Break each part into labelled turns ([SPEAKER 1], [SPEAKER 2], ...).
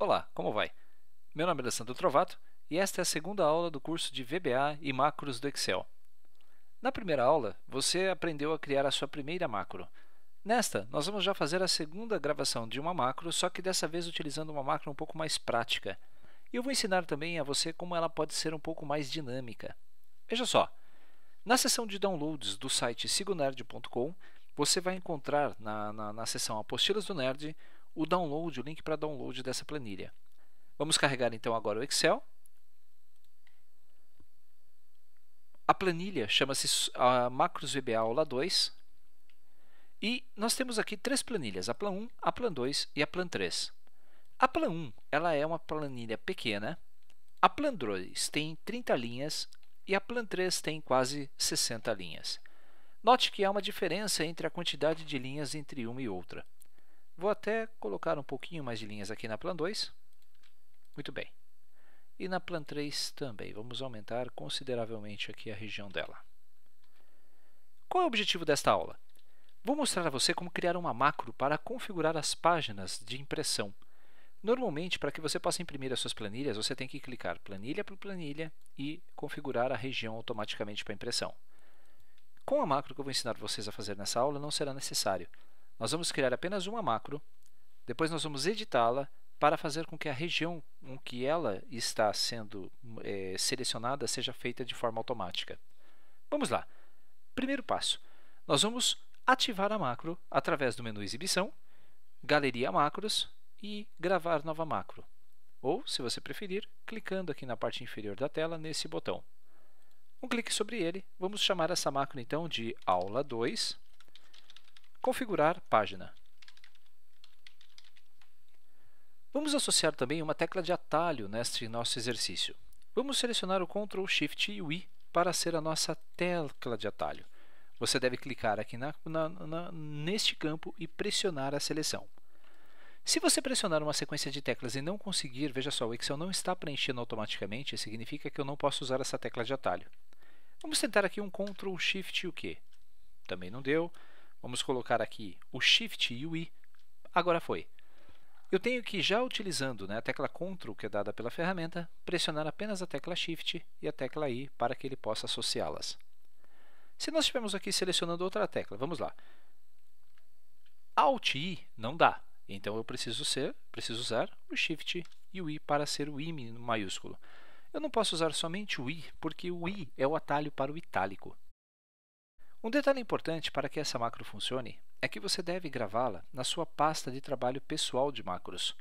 [SPEAKER 1] Olá, como vai? Meu nome é Alessandro Trovato e esta é a segunda aula do curso de VBA e macros do Excel. Na primeira aula, você aprendeu a criar a sua primeira macro. Nesta, nós vamos já fazer a segunda gravação de uma macro, só que dessa vez utilizando uma macro um pouco mais prática. E eu vou ensinar também a você como ela pode ser um pouco mais dinâmica. Veja só, na seção de downloads do site sigonerd.com, você vai encontrar na seção Apostilas do Nerd o link para download dessa planilha. Vamos carregar então agora o Excel. A planilha chama-se Macros VBA Aula 2. E nós temos aqui três planilhas, a Plan 1, a Plan 2 e a Plan 3. A Plan 1 ela é uma planilha pequena, a Plan 2 tem 30 linhas e a Plan 3 tem quase 60 linhas. Note que há uma diferença entre a quantidade de linhas entre uma e outra. Vou até colocar um pouquinho mais de linhas aqui na Plan 2. Muito bem. E na Plan 3 também. Vamos aumentar consideravelmente aqui a região dela. Qual é o objetivo desta aula? Vou mostrar a você como criar uma macro para configurar as páginas de impressão. Normalmente, para que você possa imprimir as suas planilhas, você tem que clicar planilha por planilha e configurar a região automaticamente para impressão. Com a macro que eu vou ensinar vocês a fazer nessa aula, não será necessário. Nós vamos criar apenas uma macro, depois nós vamos editá-la para fazer com que a região em que ela está sendo selecionada seja feita de forma automática. Vamos lá. Primeiro passo. Nós vamos ativar a macro através do menu Exibição, Galeria Macros e Gravar Nova Macro. Ou, se você preferir, clicando aqui na parte inferior da tela nesse botão. Um clique sobre ele, vamos chamar essa macro então de Aula 2, Configurar Página. Vamos associar também uma tecla de atalho neste nosso exercício. Vamos selecionar o Ctrl, Shift e o I para ser a nossa tecla de atalho. Você deve clicar aqui neste campo e pressionar a seleção. Se você pressionar uma sequência de teclas e não conseguir, veja só, o Excel não está preenchendo automaticamente, significa que eu não posso usar essa tecla de atalho. Vamos tentar aqui um Ctrl, Shift e o Q. Também não deu. Vamos colocar aqui o Shift e o I. Agora foi. Eu tenho que, já utilizando a tecla Ctrl, que é dada pela ferramenta, pressionar apenas a tecla Shift e a tecla I para que ele possa associá-las. Se nós estivermos aqui selecionando outra tecla, vamos lá. Alt I não dá, então eu preciso usar o Shift e o I para ser o I maiúsculo. Eu não posso usar somente o I, porque o I é o atalho para o itálico. Um detalhe importante para que essa macro funcione é que você deve gravá-la na sua pasta de trabalho pessoal de macros.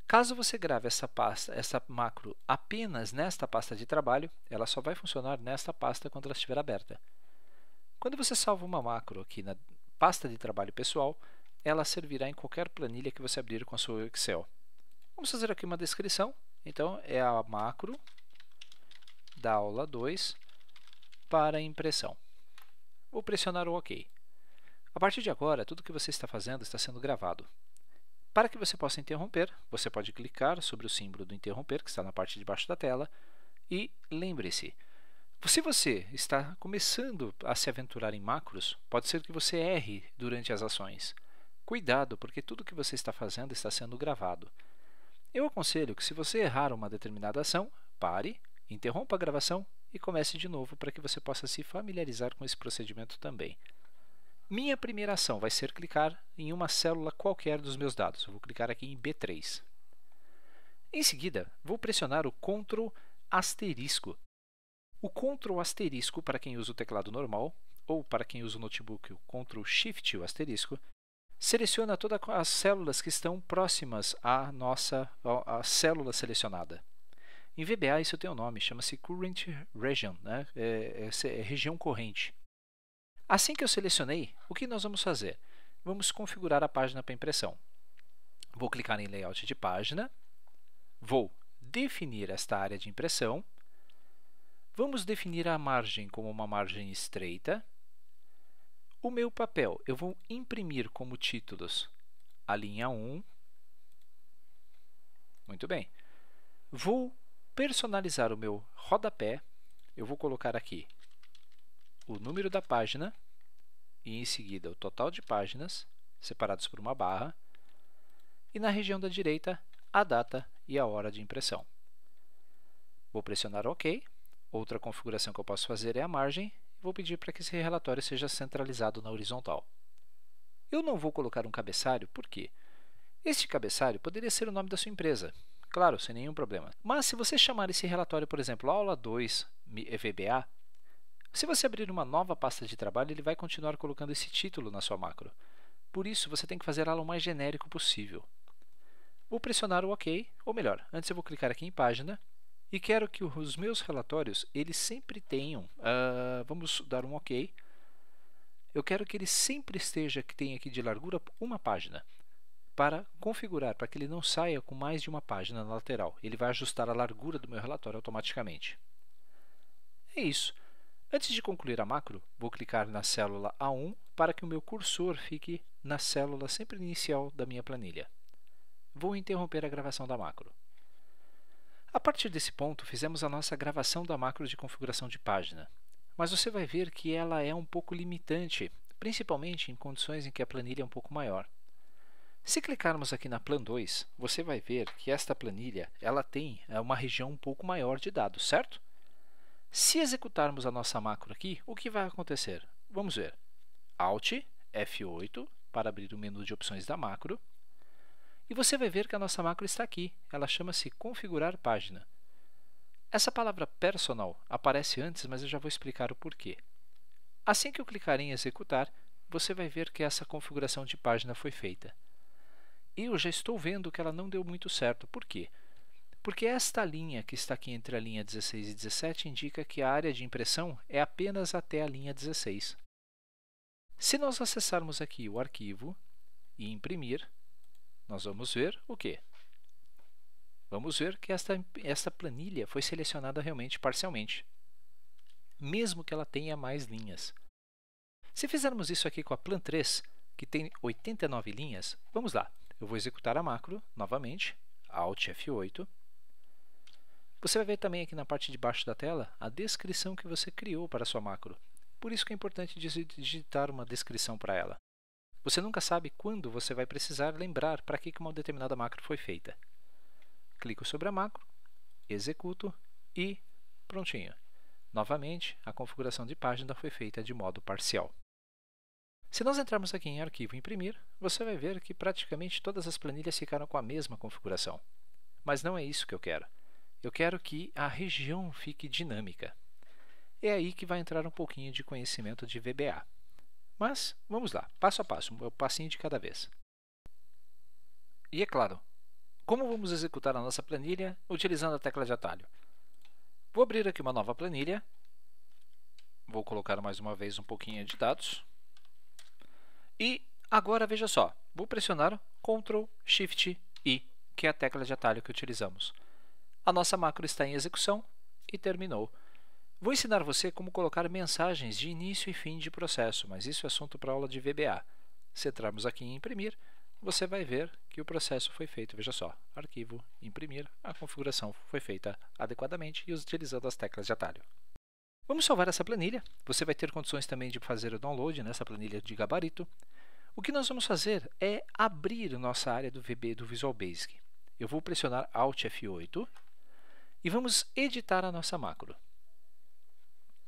[SPEAKER 1] Caso você grave essa macro apenas nesta pasta de trabalho, ela só vai funcionar nesta pasta quando ela estiver aberta. Quando você salva uma macro aqui na pasta de trabalho pessoal, ela servirá em qualquer planilha que você abrir com a sua Excel. Vamos fazer aqui uma descrição. Então, é a macro da aula 2 para impressão. Vou pressionar o OK. A partir de agora, tudo que você está fazendo está sendo gravado. Para que você possa interromper, você pode clicar sobre o símbolo do interromper, que está na parte de baixo da tela, e lembre-se, se você está começando a se aventurar em macros, pode ser que você erre durante as ações. Cuidado, porque tudo que você está fazendo está sendo gravado. Eu aconselho que, se você errar uma determinada ação, pare, interrompa a gravação e comece de novo para que você possa se familiarizar com esse procedimento também. Minha primeira ação vai ser clicar em uma célula qualquer dos meus dados. Eu vou clicar aqui em B3. Em seguida, vou pressionar o Ctrl asterisco. O Ctrl asterisco, para quem usa o teclado normal, ou para quem usa o notebook, o Ctrl Shift o asterisco, seleciona todas as células que estão próximas à à célula selecionada. Em VBA isso tem um nome, chama-se Current Region, é região corrente. Assim que eu selecionei, o que nós vamos fazer? Vamos configurar a página para impressão. Vou clicar em Layout de página, vou definir esta área de impressão, vamos definir a margem como uma margem estreita. O meu papel, eu vou imprimir como títulos a linha 1. Muito bem. Vou personalizar o meu rodapé. Eu vou colocar aqui o número da página e, em seguida, o total de páginas, separados por uma barra. E na região da direita, a data e a hora de impressão. Vou pressionar OK. Outra configuração que eu posso fazer é a margem. Vou pedir para que esse relatório seja centralizado na horizontal. Eu não vou colocar um cabeçalho, por quê? Este cabeçalho poderia ser o nome da sua empresa, claro, sem nenhum problema. Mas se você chamar esse relatório, por exemplo, aula 2 VBA, se você abrir uma nova pasta de trabalho, ele vai continuar colocando esse título na sua macro. Por isso, você tem que fazer ela o mais genérico possível. Vou pressionar o OK, ou melhor, antes eu vou clicar aqui em página e quero que os meus relatórios eles sempre tenham, vamos dar um OK, eu quero que ele sempre tenha aqui de largura uma página, para configurar, para que ele não saia com mais de uma página na lateral. Ele vai ajustar a largura do meu relatório automaticamente. É isso. Antes de concluir a macro, vou clicar na célula A1 para que o meu cursor fique na célula sempre inicial da minha planilha. Vou interromper a gravação da macro. A partir desse ponto, fizemos a nossa gravação da macro de configuração de página. Mas você vai ver que ela é um pouco limitante, principalmente em condições em que a planilha é um pouco maior. Se clicarmos aqui na Plan 2, você vai ver que esta planilha ela tem uma região um pouco maior de dados, certo? Se executarmos a nossa macro aqui, o que vai acontecer? Vamos ver. Alt F8 para abrir o menu de opções da macro. E você vai ver que a nossa macro está aqui. Ela chama-se Configurar Página. Essa palavra Personal aparece antes, mas eu já vou explicar o porquê. Assim que eu clicar em Executar, você vai ver que essa configuração de página foi feita. Eu já estou vendo que ela não deu muito certo. Por quê? Porque esta linha que está aqui entre a linha 16 e 17 indica que a área de impressão é apenas até a linha 16. Se nós acessarmos aqui o arquivo e imprimir, nós vamos ver o quê? Vamos ver que esta planilha foi selecionada realmente parcialmente, mesmo que ela tenha mais linhas. Se fizermos isso aqui com a Plan 3, que tem 89 linhas, vamos lá. Eu vou executar a macro novamente, Alt F8. Você vai ver também aqui na parte de baixo da tela a descrição que você criou para a sua macro. Por isso que é importante digitar uma descrição para ela. Você nunca sabe quando você vai precisar lembrar para que uma determinada macro foi feita. Clico sobre a macro, executo e prontinho. Novamente, a configuração de página foi feita de modo parcial. Se nós entrarmos aqui em Arquivo e Imprimir, você vai ver que praticamente todas as planilhas ficaram com a mesma configuração. Mas não é isso que eu quero. Eu quero que a região fique dinâmica. É aí que vai entrar um pouquinho de conhecimento de VBA. Mas, vamos lá, passo a passo, um passinho de cada vez. E é claro, como vamos executar a nossa planilha utilizando a tecla de atalho? Vou abrir aqui uma nova planilha. Vou colocar mais uma vez um pouquinho de dados. E agora, veja só, vou pressionar Ctrl, Shift, I, que é a tecla de atalho que utilizamos. A nossa macro está em execução e terminou. Vou ensinar você como colocar mensagens de início e fim de processo, mas isso é assunto para a aula de VBA. Se entrarmos aqui em Imprimir, você vai ver que o processo foi feito. Veja só, Arquivo, Imprimir, a configuração foi feita adequadamente e utilizando as teclas de atalho. Vamos salvar essa planilha. Você vai ter condições também de fazer o download nessa planilha de gabarito. O que nós vamos fazer é abrir nossa área do VB do Visual Basic. Eu vou pressionar Alt F8 e vamos editar a nossa macro.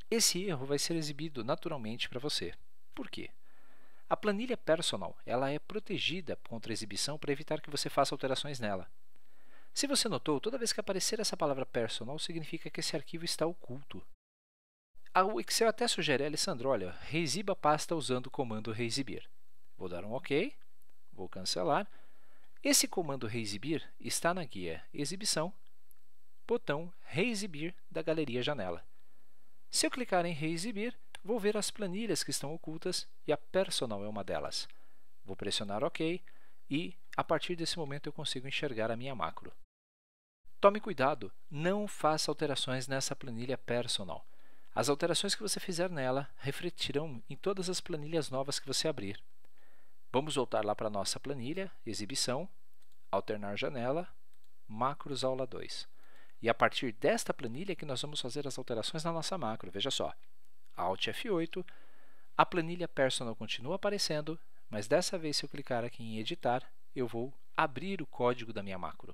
[SPEAKER 1] Esse erro vai ser exibido naturalmente para você. Por quê? A planilha Personal ela é protegida contra exibição para evitar que você faça alterações nela. Se você notou, toda vez que aparecer essa palavra Personal, significa que esse arquivo está oculto. O Excel até sugere, Alessandro, olha, reexiba a pasta usando o comando reexibir. Vou dar um OK, vou cancelar. Esse comando reexibir está na guia Exibição, botão Reexibir da galeria Janela. Se eu clicar em Reexibir, vou ver as planilhas que estão ocultas e a Personal é uma delas. Vou pressionar OK e, a partir desse momento, eu consigo enxergar a minha macro. Tome cuidado, não faça alterações nessa planilha Personal. As alterações que você fizer nela refletirão em todas as planilhas novas que você abrir. Vamos voltar lá para a nossa planilha, Exibição, Alternar Janela, Macros Aula 2. E a partir desta planilha que nós vamos fazer as alterações na nossa macro. Veja só, Alt F8, a planilha Personal continua aparecendo, mas dessa vez se eu clicar aqui em Editar, eu vou abrir o código da minha macro.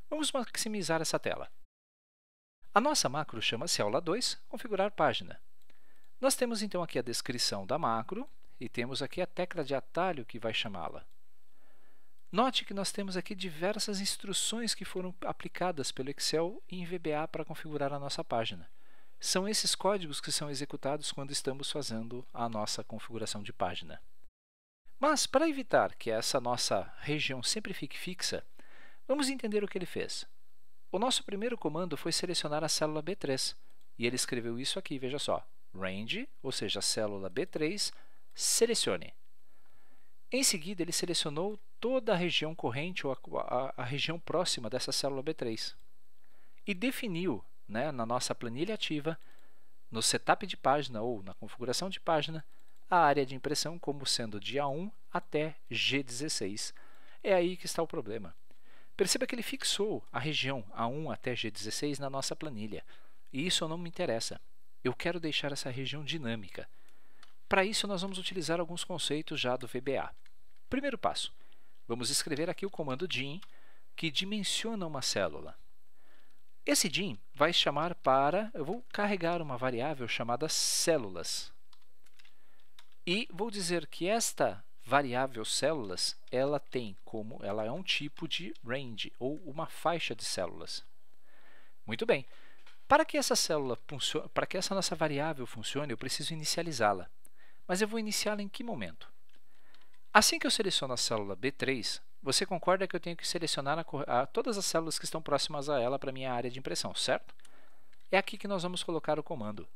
[SPEAKER 1] Vamos maximizar essa tela. A nossa macro chama-se aula 2, configurar página. Nós temos então aqui a descrição da macro e temos aqui a tecla de atalho que vai chamá-la. Note que nós temos aqui diversas instruções que foram aplicadas pelo Excel em VBA para configurar a nossa página. São esses códigos que são executados quando estamos fazendo a nossa configuração de página. Mas, para evitar que essa nossa região sempre fique fixa, vamos entender o que ele fez. O nosso primeiro comando foi selecionar a célula B3, e ele escreveu isso aqui, veja só, range, ou seja, a célula B3, selecione. Em seguida, ele selecionou toda a região corrente ou a região próxima dessa célula B3 e definiu, na nossa planilha ativa, no setup de página ou na configuração de página, a área de impressão como sendo de A1 até G16. É aí que está o problema. Perceba que ele fixou a região A1 até G16 na nossa planilha, e isso não me interessa. Eu quero deixar essa região dinâmica. Para isso, nós vamos utilizar alguns conceitos já do VBA. Primeiro passo, vamos escrever aqui o comando dim, que dimensiona uma célula. Esse dim vai chamar para... Eu vou carregar uma variável chamada células. E vou dizer que esta variável células, ela é um tipo de range, ou uma faixa de células. Muito bem. Para que essa nossa variável funcione, eu preciso inicializá-la. Mas eu vou iniciá-la em que momento? Assim que eu seleciono a célula B3, você concorda que eu tenho que selecionar todas as células que estão próximas a ela para a minha área de impressão, certo? É aqui que nós vamos colocar o comando.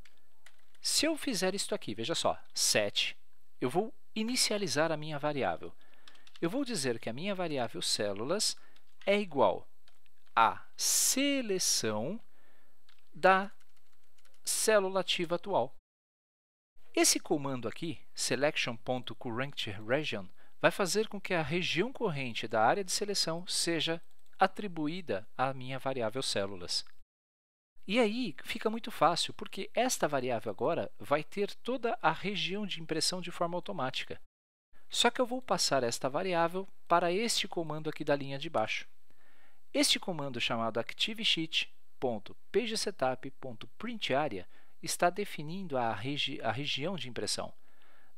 [SPEAKER 1] Se eu fizer isto aqui, veja só, set, eu vou inicializar a minha variável. Eu vou dizer que a minha variável células é igual à seleção da célula ativa atual. Esse comando aqui, selection.currentRegion, vai fazer com que a região corrente da área de seleção seja atribuída à minha variável células. E aí fica muito fácil, porque esta variável agora vai ter toda a região de impressão de forma automática. Só que eu vou passar esta variável para este comando aqui da linha de baixo. Este comando chamado ActiveSheet.pagSetup.printArea está definindo a região de impressão.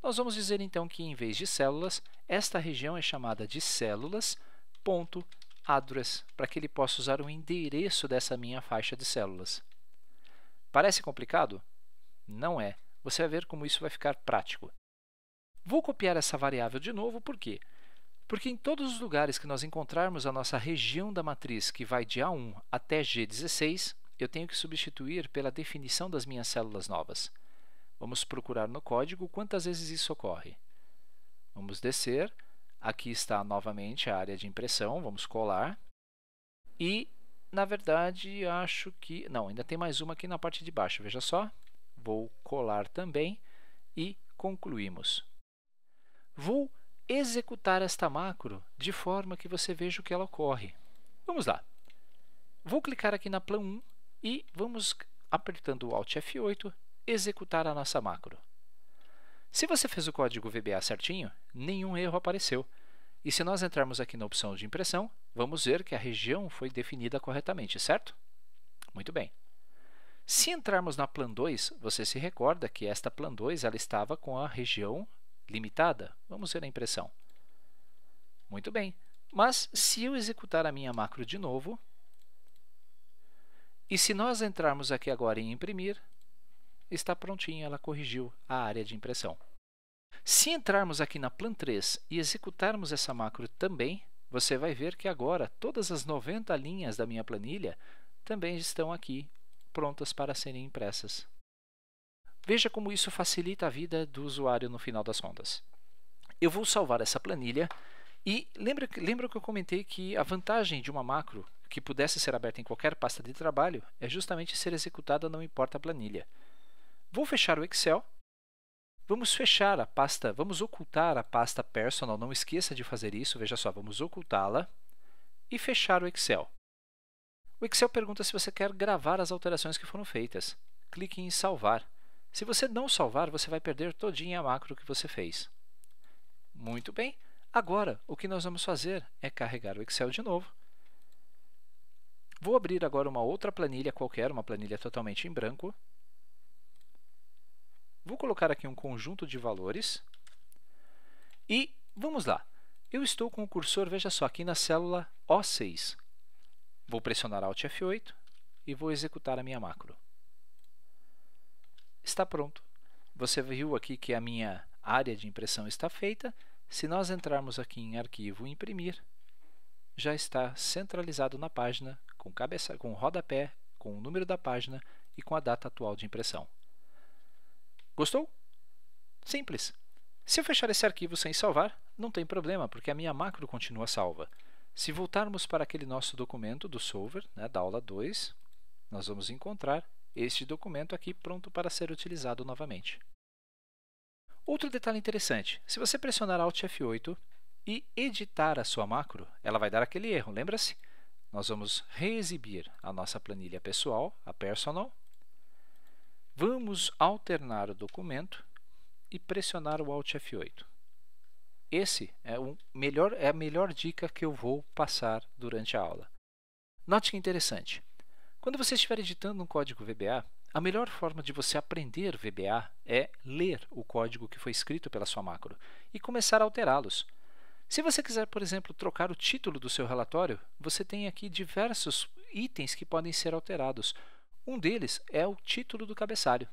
[SPEAKER 1] Nós vamos dizer então que em vez de células, esta região é chamada de células.address, para que ele possa usar o endereço dessa minha faixa de células. Parece complicado? Não é. Você vai ver como isso vai ficar prático. Vou copiar essa variável de novo, por quê? Porque em todos os lugares que nós encontrarmos a nossa região da matriz que vai de A1 até G16, eu tenho que substituir pela definição das minhas células novas. Vamos procurar no código quantas vezes isso ocorre. Vamos descer. Aqui está novamente a área de impressão. Vamos colar. E, na verdade, acho que... Não, ainda tem mais uma aqui na parte de baixo. Veja só. Vou colar também e concluímos. Vou executar esta macro de forma que você veja o que ela ocorre. Vamos lá. Vou clicar aqui na Plan 1 e vamos, apertando o Alt F8, executar a nossa macro. Se você fez o código VBA certinho, nenhum erro apareceu. E se nós entrarmos aqui na opção de impressão, vamos ver que a região foi definida corretamente, certo? Muito bem. Se entrarmos na Plan 2, você se recorda que esta Plan 2 ela estava com a região limitada. Vamos ver a impressão. Muito bem. Mas se eu executar a minha macro de novo, e se nós entrarmos aqui agora em imprimir, está prontinho, ela corrigiu a área de impressão. Se entrarmos aqui na Plan 3 e executarmos essa macro também, você vai ver que agora todas as 90 linhas da minha planilha também estão aqui prontas para serem impressas. Veja como isso facilita a vida do usuário no final das contas. Eu vou salvar essa planilha e lembra que eu comentei que a vantagem de uma macro que pudesse ser aberta em qualquer pasta de trabalho é justamente ser executada não importa a planilha. Vou fechar o Excel. Vamos fechar a pasta, vamos ocultar a pasta Personal, não esqueça de fazer isso, veja só, vamos ocultá-la e fechar o Excel. O Excel pergunta se você quer gravar as alterações que foram feitas. Clique em salvar. Se você não salvar, você vai perder todinha a macro que você fez. Muito bem, agora o que nós vamos fazer é carregar o Excel de novo Vou abrir agora uma outra planilha qualquer, uma planilha totalmente em branco. Vou colocar aqui um conjunto de valores. E vamos lá. Eu estou com o cursor, veja só, aqui na célula O6. Vou pressionar Alt F8 e vou executar a minha macro. Está pronto. Você viu aqui que a minha área de impressão está feita. Se nós entrarmos aqui em Arquivo e Imprimir, já está centralizado na página, com rodapé, com o número da página e com a data atual de impressão. Gostou? Simples. Se eu fechar esse arquivo sem salvar, não tem problema, porque a minha macro continua salva. Se voltarmos para aquele nosso documento do Solver, da aula 2, nós vamos encontrar este documento aqui pronto para ser utilizado novamente. Outro detalhe interessante, se você pressionar Alt F8 e editar a sua macro, ela vai dar aquele erro, lembra-se? Nós vamos reexibir a nossa planilha pessoal, a Personal. Vamos alternar o documento e pressionar o Alt F8. Esse é a melhor dica que eu vou passar durante a aula. Note que interessante. Quando você estiver editando um código VBA, a melhor forma de você aprender VBA é ler o código que foi escrito pela sua macro e começar a alterá-los. Se você quiser, por exemplo, trocar o título do seu relatório, você tem aqui diversos itens que podem ser alterados. Um deles é o título do cabeçalho.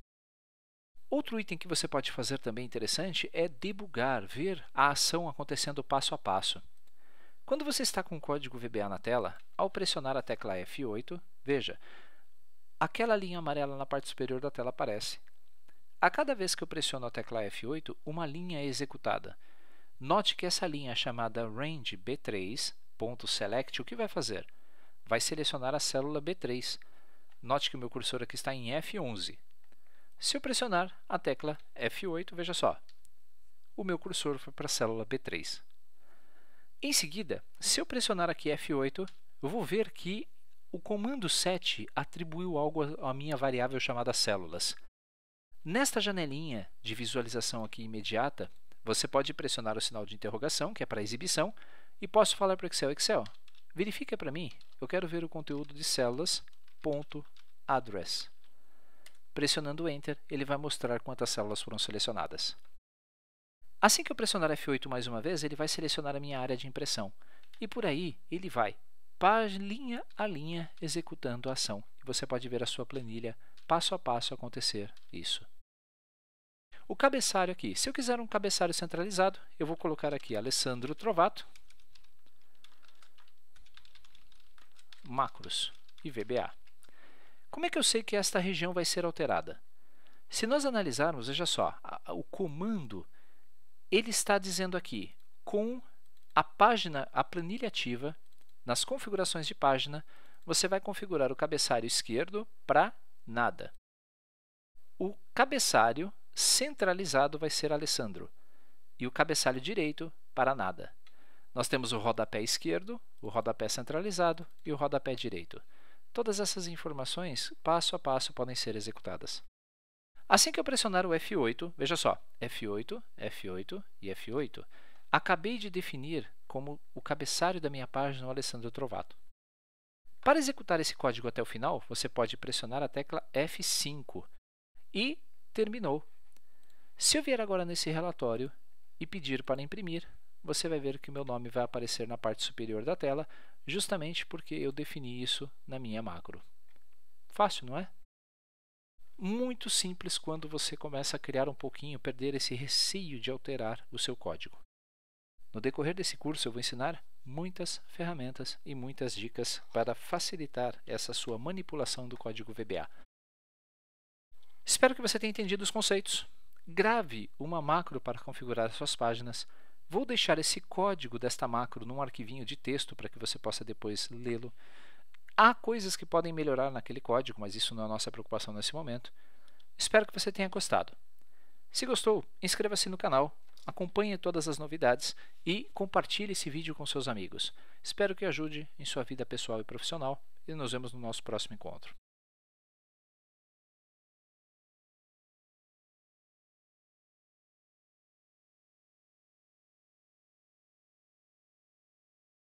[SPEAKER 1] Outro item que você pode fazer também interessante é debugar, ver a ação acontecendo passo a passo. Quando você está com o código VBA na tela, ao pressionar a tecla F8, veja, aquela linha amarela na parte superior da tela aparece. A cada vez que eu pressiono a tecla F8, uma linha é executada. Note que essa linha chamada range B3.select, o que vai fazer? Vai selecionar a célula B3. Note que o meu cursor aqui está em F11. Se eu pressionar a tecla F8, veja só, o meu cursor foi para a célula B3. Em seguida, se eu pressionar aqui F8, eu vou ver que o comando set atribuiu algo à minha variável chamada células. Nesta janelinha de visualização aqui imediata, você pode pressionar o sinal de interrogação, que é para exibição, e posso falar para o Excel, verifica para mim, eu quero ver o conteúdo de células.address. Pressionando Enter, ele vai mostrar quantas células foram selecionadas. Assim que eu pressionar F8 mais uma vez, ele vai selecionar a minha área de impressão. E por aí, ele vai, linha a linha, executando a ação. E você pode ver a sua planilha, passo a passo, acontecer isso. O cabeçalho aqui. Se eu quiser um cabeçalho centralizado, eu vou colocar aqui Alessandro Trovato, macros e VBA. Como é que eu sei que esta região vai ser alterada? Se nós analisarmos, veja só, o comando, ele está dizendo aqui, com a planilha ativa, nas configurações de página, você vai configurar o cabeçalho esquerdo para nada. O cabeçalho centralizado vai ser Alessandro e o cabeçalho direito para nada. Nós temos o rodapé esquerdo, o rodapé centralizado e o rodapé direito. Todas essas informações, passo a passo, podem ser executadas. Assim que eu pressionar o F8, veja só, F8, F8 e F8, acabei de definir como o cabeçalho da minha página o Alessandro Trovato. Para executar esse código até o final, você pode pressionar a tecla F5 e terminou. Se eu vier agora nesse relatório e pedir para imprimir, você vai ver que o meu nome vai aparecer na parte superior da tela, justamente porque eu defini isso na minha macro. Fácil, não é? Muito simples quando você começa a criar um pouquinho, perder esse receio de alterar o seu código. No decorrer desse curso eu vou ensinar muitas ferramentas e muitas dicas para facilitar essa sua manipulação do código VBA. Espero que você tenha entendido os conceitos. Grave uma macro para configurar suas páginas. Vou deixar esse código desta macro num arquivinho de texto para que você possa depois lê-lo. Há coisas que podem melhorar naquele código, mas isso não é a nossa preocupação nesse momento. Espero que você tenha gostado. Se gostou, inscreva-se no canal, acompanhe todas as novidades e compartilhe esse vídeo com seus amigos. Espero que ajude em sua vida pessoal e profissional e nos vemos no nosso próximo encontro.